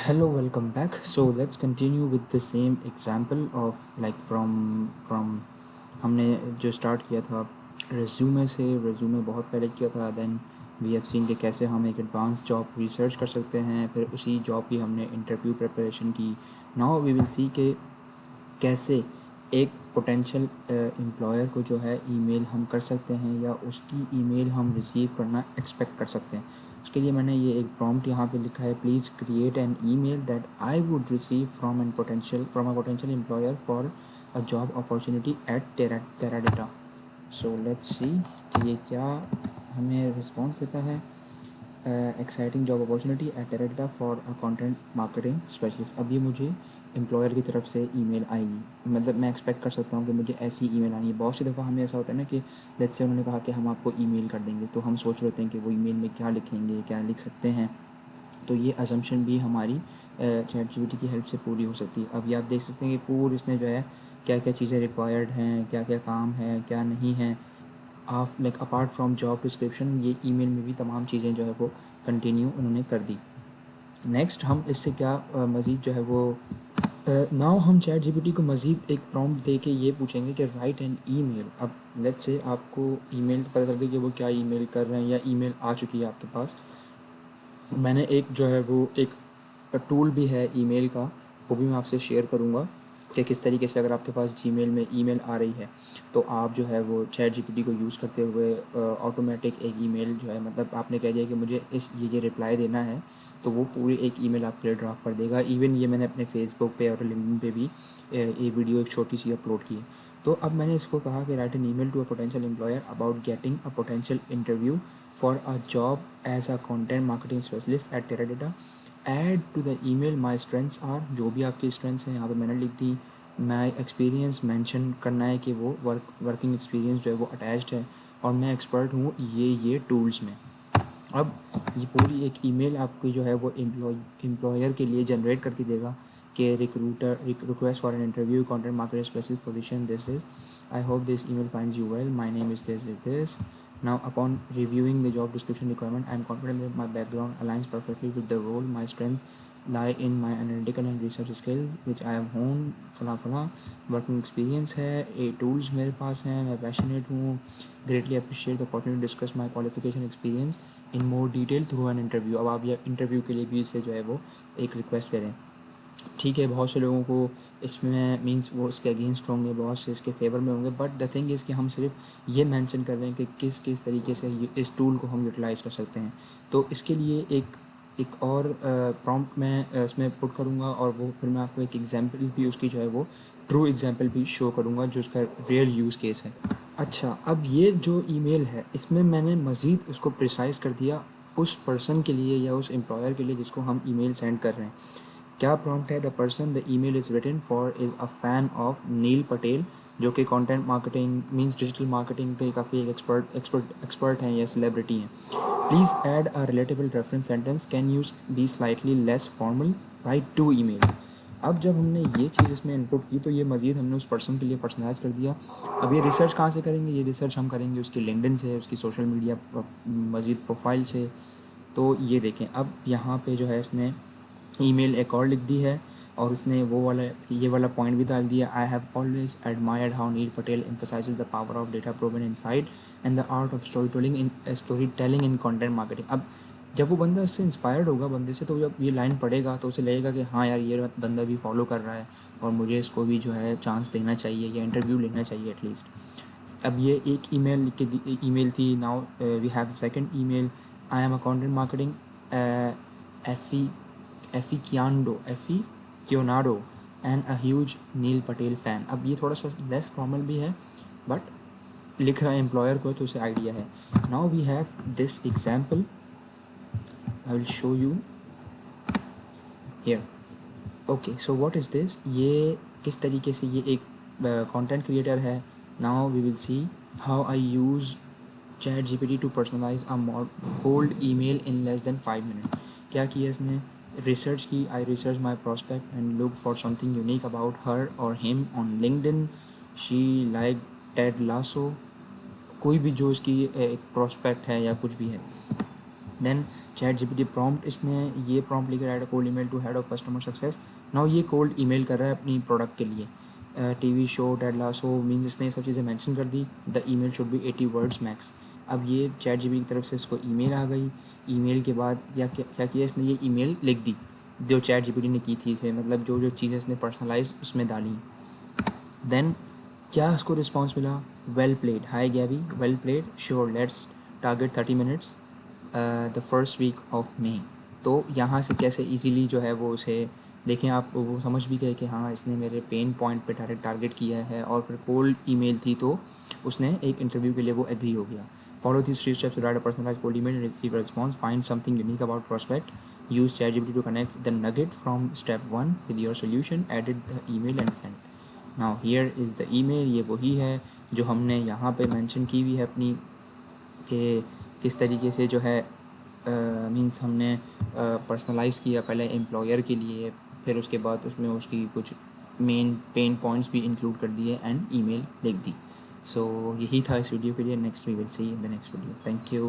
Hello, welcome back. So let's continue with the same example of like from हमने जो start किया था resume से। रेज्यूमे बहुत पहले किया था। देन वी हैव सीन कि कैसे हम एक एडवांस जॉब रिसर्च कर सकते हैं, फिर उसी जॉब की हमने इंटरव्यू प्रिपरेशन की। नाउ वी विल सी कि कैसे एक पोटेंशियल एम्प्लॉयर को जो है ईमेल हम कर सकते हैं या उसकी ईमेल हम रिसीव करना एक्सपेक्ट कर सकते हैं। उसके लिए मैंने ये एक प्रॉम्प्ट यहाँ पे लिखा है, please create an email that I would receive from a potential employer for a job opportunity at Teradata. So let's see कि ये क्या हमें रिस्पॉन्स देता है। Exciting job opportunity at Teradata for a content marketing specialist. अब ये मुझे employer की तरफ से ईमेल आएगी, मतलब मैं एक्सपेक्ट कर सकता हूँ कि मुझे ऐसी ईमेल आनी है। बहुत सी दफ़ा हमें ऐसा होता है ना कि लेट्स से उन्होंने कहा कि हम आपको ईमेल कर देंगे, तो हम सोच रहे होते हैं कि वो ईमेल में क्या लिखेंगे, क्या लिख सकते हैं। तो ये असम्पशन भी हमारी चैटजीपीटी की हेल्प से पूरी हो सकती है। अब ये आप देख सकते हैं कि पूरी इसने जो है क्या क्या चीज़ें रिक्वायर्ड हैं, क्या क्या काम है, क्या नहीं है। आप like apart from job description ये ईमेल में भी तमाम चीज़ें जो है वो कंटिन्यू उन्होंने कर दी। नेक्स्ट हम इससे क्या मज़ीद जो है वो नाउ हम चैट जीपीटी को मज़ीद एक प्रॉम्प्ट दे के ये पूछेंगे कि राइट एन ईमेल। अब लेट्स से आपको ईमेल पता चल गई कि वो क्या ईमेल कर रहे हैं या ईमेल आ चुकी है आपके पास। मैंने एक जो है वो एक टूल भी है ईमेल का, वो भी मैं आपसे शेयर करूँगा कि किस तरीके से अगर आपके पास जीमेल में ईमेल आ रही है तो आप जो है वो चैट जीपीटी को यूज़ करते हुए ऑटोमेटिक एक ईमेल जो है, मतलब आपने कह दिया कि मुझे ये रिप्लाई देना है, तो वो पूरी एक ईमेल आपके लिए ड्राफ्ट कर देगा। इवन ये मैंने अपने फेसबुक पे और लिंक्डइन पे भी ये वीडियो एक छोटी सी अपलोड की है। तो अब मैंने इसको कहा कि write an email to a potential employer about getting a potential interview for a job as a content marketing specialist at Teradata. Add to the email my strengths are, जो भी आपकी स्ट्रेंथ्स हैं यहाँ पे मैंने लिख दी। माई एक्सपीरियंस मेंशन करना है कि वो वर्किंग एक्सपीरियंस जो है वो अटैच्ड है, और मैं एक्सपर्ट हूँ ये टूल्स में। अब ये पूरी एक ईमेल आपकी जो है वो एम्प्लॉयर के लिए जनरेट करके देगा कि request for an interview content marketing specialist position this is, I hope this email finds you well, my name is this. Now, upon reviewing the job description requirement, I am confident that my background aligns perfectly with the role. My strengths lie in my analytical and research skills, which I have honed फला फला। Working experience है, AI tools मेरे पास हैं, मैं passionate हूँ, greatly appreciate the opportunity discuss my qualification experience in more detail through an interview. अब आप ये इंटरव्यू के लिए भी इससे जो है वो एक रिक्वेस्ट दे रहे हैं। ठीक है, बहुत से लोगों को इसमें मींस वो इसके अगेंस्ट होंगे, बहुत से इसके फेवर में होंगे, बट द थिंग इज़ कि हम सिर्फ ये मेंशन कर रहे हैं कि किस किस तरीके से इस टूल को हम यूटिलाइज़ कर सकते हैं। तो इसके लिए एक और प्रॉम्प्ट मैं इसमें पुट करूँगा, और वो फिर मैं आपको एक एग्जांपल भी उसकी जो है वो ट्रू एग्जांपल भी शो करूँगा जो उसका रियल यूज़ केस है। अच्छा, अब ये जो ईमेल है इसमें मैंने मज़ीद उसको प्रिसाइज़ कर दिया उस पर्सन के लिए या उस एम्प्लॉयर के लिए जिसको हम ईमेल सेंड कर रहे हैं। क्या प्रॉम्प्ट है, the person the email is written for is a fan of Neil Patel, जो कि content marketing means digital marketing के काफ़ी एक एक्सपर्ट हैं या सेलिब्रिटी हैं। Please add a relatable reference sentence, can use be slightly less formal, write to emails. अब जब हमने ये चीज़ इसमें इनपुट की तो ये मज़ीद हमने उस पर्सन के लिए पर्सनलाइज कर दिया। अब ये रिसर्च कहाँ से करेंगे, ये रिसर्च हम करेंगे उसकी लिंक्डइन से, उसकी सोशल मीडिया मज़ीद प्रोफाइल से। तो ये देखें, अब यहाँ पे जो है इसने ईमेल एक और लिख दी है, और उसने वो वाला ये वाला पॉइंट भी डाल दिया, I have always admired how Neil Patel emphasizes the power of data proven insight and the art of story telling in content marketing. अब जब वो बंदा इससे इंस्पायर्ड होगा बंदे से, तो जब ये लाइन पढ़ेगा तो उसे लगेगा कि हाँ यार, ये बंदा भी फॉलो कर रहा है और मुझे इसको भी जो है चांस देना चाहिए या इंटरव्यू लेना चाहिए एटलीस्ट। अब ये एक ईमेल लिख के ईमेल थी। Now we have the second email, I am a content marketing एफी aficionado and a huge Neil Patel fan. अब ये थोड़ा सा लेस फॉर्मल भी है, बट लिख रहा है एम्प्लॉयर को तो उसे आइडिया है। Now we have this example, I will show you here. Okay, so what is this, ये किस तरीके से ये एक कंटेंट क्रिएटर है। Now we will see how I use chat GPT to personalize a cold email in less than 5 minute. क्या किया इसने, रिसर्च की, I research my prospect and look for something unique about her और him on LinkedIn, she like Ted lasso, कोई भी जो इसकी एक प्रोस्पेक्ट है या कुछ भी है। देन चैट जीपीटी प्रॉम्प्ट, इसने ये प्रॉम्प्ट लिखा write a cold email to head of customer success. Now ये कोल्ड ईमेल कर रहा है अपनी प्रोडक्ट के लिए, TV show Ted Lasso means इसने ये सब चीज़ें मेंशन कर दी। The email should be 80 words max. अब ये चैट जीपीटी की तरफ से इसको ईमेल आ गई। ईमेल के बाद क्या किया इसने, ये ईमेल लिख दी जो चैट जीपीटी ने की थी इसे, मतलब जो जो चीज़ें इसने पर्सनलाइज उसमें डाली। देन क्या उसको रिस्पॉन्स मिला, well played, hi Gavy, well played, sure let's target 30 minutes the first week of May. तो यहाँ से कैसे इजीली जो है वो उसे देखें आप, वो समझ भी गए कि हाँ इसने मेरे पेन पॉइंट पे डायरेक्ट टारगेट किया है, और फिर कोल्ड ईमेल थी तो उसने एक इंटरव्यू के लिए वो एग्री हो गया। Follow this 3 steps to write a personalized cold email and receive a response, find something unique about prospect, use ChatGPT to connect the nugget from step 1 with your solution, edit the email and send. Now here is the email, ये वही है जो हमने यहाँ पे mention की हुई है अपनी, कि किस तरीके से जो है मींस हमने पर्सनलाइज़ किया पहले एम्प्लॉयर के लिए, फिर उसके बाद उसमें उसकी कुछ मेन पेन पॉइंट्स भी इंक्लूड कर दिए एंड ईमेल लिख दी। सो यही था इस वीडियो के लिए। Next we will see in the next video. Thank you.